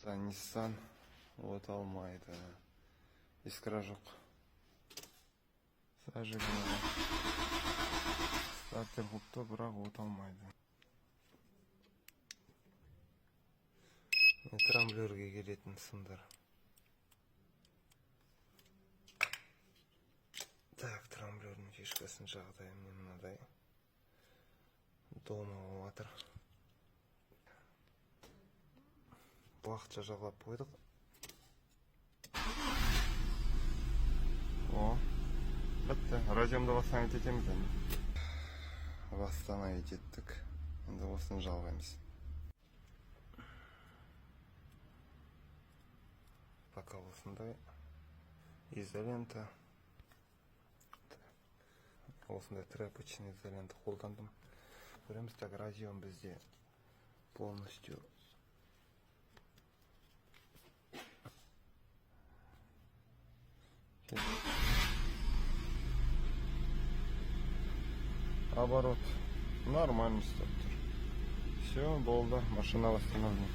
Nissan от алмайды. Искра жоқ. Зажигание. Стартер құпты, бірақ от алмайды. Трамблерге келетін сымдар. Так, трамблердің фишкасын жағдайы мен мынадай. Дома болатыр. Уақытша жағлап қойдық. О, бітті. Радиомда бастан етеміз енді. Бастан еттік. Енді осыны жалғаймыз. Пока осындай изолента. Осындай тряпочный изолента қолдандым. Көреміз, так радиом бізде полностью оборот нормально стоит. Все, болды, машина восстановлена.